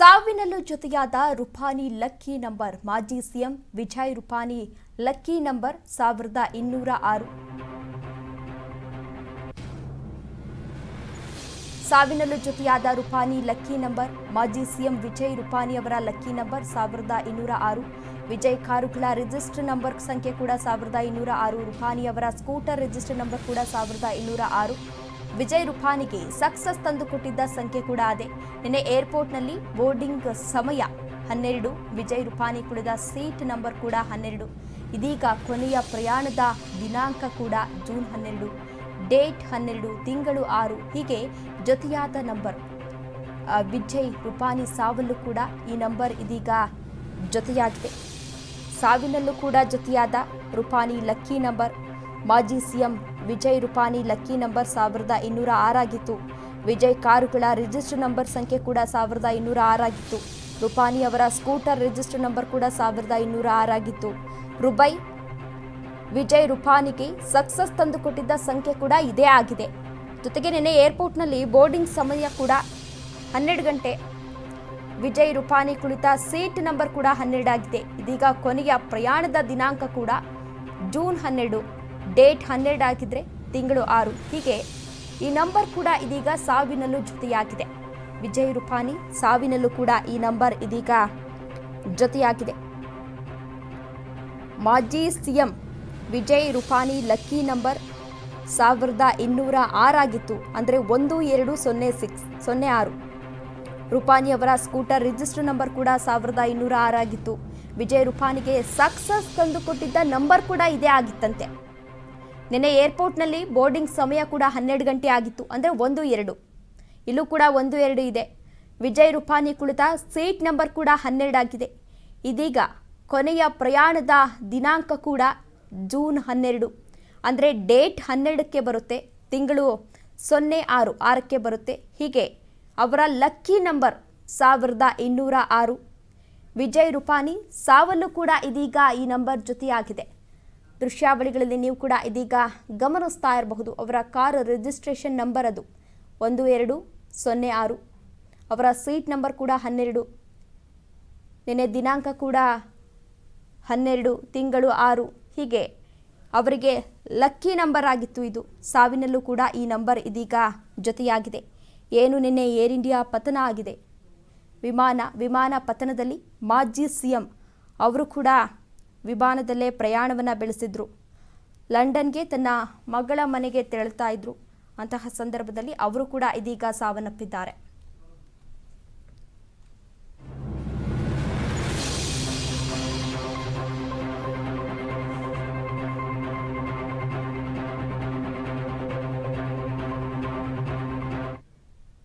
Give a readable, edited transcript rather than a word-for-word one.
ಸಾವಿನಲ್ಲೂ ಜೊತೆಯಾದ Rupani lucky number. ಮಾಜಿ CM Vijay Rupani lucky number 1206. ಸಾವಿನಲ್ಲೂ ಜೊತೆಯಾದ ರೂಪಾನಿ ಲಕ್ಕಿ ನಂಬರ್. ಮಾಜಿ ಸಿಎಂ ವಿಜಯ್ ರೂಪಾನಿ ಅವರ ಲಕ್ಕಿ ನಂಬರ್ 1206. ವಿಜಯ್ ಕಾರುಗಳ ರಿಜಿಸ್ಟರ್ ನಂಬರ್ ಸಂಖ್ಯೆ ಕೂಡ 1206. ರೂಪಾನಿ ಅವರ ಸ್ಕೂಟರ್ ರಿಜಿಸ್ಟರ್ ನಂಬರ್ ಕೂಡ 1206. ವಿಜಯ್ ರೂಪಾನಿಗೆ ಸಕ್ಸಸ್ ತಂದುಕೊಟ್ಟಿದ್ದ ಸಂಖ್ಯೆ ಕೂಡ ಅದೇ. ನಿನ್ನೆ ಏರ್ಪೋರ್ಟ್ನಲ್ಲಿ ಬೋರ್ಡಿಂಗ್ ಸಮಯ 12. ವಿಜಯ್ ರೂಪಾನಿ ಕುಳಿತ ಸೀಟ್ ನಂಬರ್ ಕೂಡ 12. ಇದೀಗ ಕೊನೆಯ ಪ್ರಯಾಣದ ದಿನಾಂಕ ಕೂಡ ಜೂನ್ 12, ಡೇಟ್ 12, ತಿಂಗಳು 6. ಹೀಗೆ ಜೊತೆಯಾದ ನಂಬರ್. ವಿಜಯ್ ರೂಪಾನಿ ಸಾವಲ್ಲೂ ಕೂಡ ಈ ನಂಬರ್ ಇದೀಗ ಜೊತೆಯಾಗಿದೆ. ಸಾವಿನಲ್ಲೂ ಕೂಡ ಜೊತೆಯಾದ ರೂಪಾನಿ ಲಕ್ಕಿ ನಂಬರ್. ಮಾಜಿ CM Vijay Rupani lucky number 1206 ಆಗಿತ್ತು. ವಿಜಯ್ ಕಾರುಗಳ ರಿಜಿಸ್ಟರ್ ನಂಬರ್ ಸಂಖ್ಯೆ ಕೂಡ 1206 ಆಗಿತ್ತು. ರೂಪಾನಿ ಅವರ ಸ್ಕೂಟರ್ ರಿಜಿಸ್ಟರ್ ನಂಬರ್ ಕೂಡ 1206 ಆಗಿತ್ತು. ವಿಜಯ್ ರೂಪಾನಿಗೆ ಸಕ್ಸಸ್ ತಂದುಕೊಟ್ಟಿದ್ದ ಸಂಖ್ಯೆ ಕೂಡ ಇದೇ ಆಗಿದೆ. ಜೊತೆಗೆ ನಿನ್ನೆ ಏರ್ಪೋರ್ಟ್ನಲ್ಲಿ ಬೋರ್ಡಿಂಗ್ ಸಮಯ ಕೂಡ 12 ಗಂಟೆ. ವಿಜಯ್ ರೂಪಾನಿ ಕುಳಿತ ಸೀಟ್ ನಂಬರ್ ಕೂಡ 12 ಆಗಿದೆ. ಇದೀಗ ಕೊನೆಯ ಪ್ರಯಾಣದ ದಿನಾಂಕ ಕೂಡ ಜೂನ್ 12, ಡೇಟ್ 12 ಆಗಿದ್ರೆ ತಿಂಗಳು 6. ಹೀಗೆ ಈ ನಂಬರ್ ಕೂಡ ಇದೀಗ ಸಾವಿನಲ್ಲೂ ಜೊತೆಯಾಗಿದೆ. ವಿಜಯ್ ರೂಪಾನಿ ಸಾವಿನಲ್ಲೂ ಕೂಡ ಈ ನಂಬರ್ ಇದೀಗ ಜೊತೆಯಾಗಿದೆ. ಮಾಜಿ CM Vijay Rupani lucky number 1206 ಆಗಿತ್ತು. ಅಂದರೆ 1206. ರೂಪಾನಿ ಅವರ ಸ್ಕೂಟರ್ ರಿಜಿಸ್ಟರ್ ನಂಬರ್ ಕೂಡ 1206 ಆಗಿತ್ತು. ವಿಜಯ್ ರೂಪಾನಿಗೆ ಸಕ್ಸಸ್ ತಂದುಕೊಟ್ಟಿದ್ದ ನಂಬರ್ ಕೂಡ ಇದೇ ಆಗಿತ್ತಂತೆ. ನಿನ್ನೆ ಏರ್ಪೋರ್ಟ್ನಲ್ಲಿ ಬೋರ್ಡಿಂಗ್ ಸಮಯ ಕೂಡ 12 ಗಂಟೆ ಆಗಿತ್ತು. ಅಂದರೆ 12. ಇಲ್ಲೂ ಕೂಡ 12 ಇದೆ. ವಿಜಯ್ ರೂಪಾನಿ ಕುಳಿತ ಸೀಟ್ ನಂಬರ್ ಕೂಡ 12 ಆಗಿದೆ. ಇದೀಗ ಕೊನೆಯ ಪ್ರಯಾಣದ ದಿನಾಂಕ ಕೂಡ ಜೂನ್ 12. ಅಂದರೆ ಡೇಟ್ 12ಕ್ಕೆ ಬರುತ್ತೆ, ತಿಂಗಳು 06ಕ್ಕೆ ಬರುತ್ತೆ. ಹೀಗೆ ಅವರ ಲಕ್ಕಿ ನಂಬರ್ 1206. ವಿಜಯ್ ರೂಪಾನಿ ಸಾವಲ್ಲೂ ಕೂಡ ಇದೀಗ ಈ ನಂಬರ್ ಜೊತೆಯಾಗಿದೆ. ದೃಶ್ಯಾವಳಿಗಳಲ್ಲಿ ನೀವು ಕೂಡ ಇದೀಗ ಗಮನಿಸ್ತಾ ಇರಬಹುದು. ಅವರ ಕಾರ್ ರಿಜಿಸ್ಟ್ರೇಷನ್ ನಂಬರ್ ಅದು 1206. ಅವರ ಸೀಟ್ ನಂಬರ್ ಕೂಡ 12. ನಿನ್ನೆ ದಿನಾಂಕ ಕೂಡ 12, ತಿಂಗಳು 6. ಹೀಗೆ ಅವರಿಗೆ ಲಕ್ಕಿ ನಂಬರ್ ಆಗಿತ್ತು ಇದು. ಸಾವಿನಲ್ಲೂ ಕೂಡ ಈ ನಂಬರ್ ಇದೀಗ ಜೊತೆಯಾಗಿದೆ. ಏನು ನಿನ್ನೆ ಏರ್ ಇಂಡಿಯಾ ಪತನ ಆಗಿದೆ. ವಿಮಾನ ಪತನದಲ್ಲಿ ಮಾಜಿ ಸಿಎಂ ಅವರು ಕೂಡ ವಿಮಾನದಲ್ಲೇ ಪ್ರಯಾಣವನ್ನು ಬೆಳೆಸಿದ್ರು. ಲಂಡನ್ಗೆ ತನ್ನ ಮಗಳ ಮನೆಗೆ ತೆರಳುತ್ತಾ ಇದ್ರು. ಅಂತಹ ಸಂದರ್ಭದಲ್ಲಿ ಅವರು ಕೂಡ ಇದೀಗ ಸಾವನ್ನಪ್ಪಿದ್ದಾರೆ.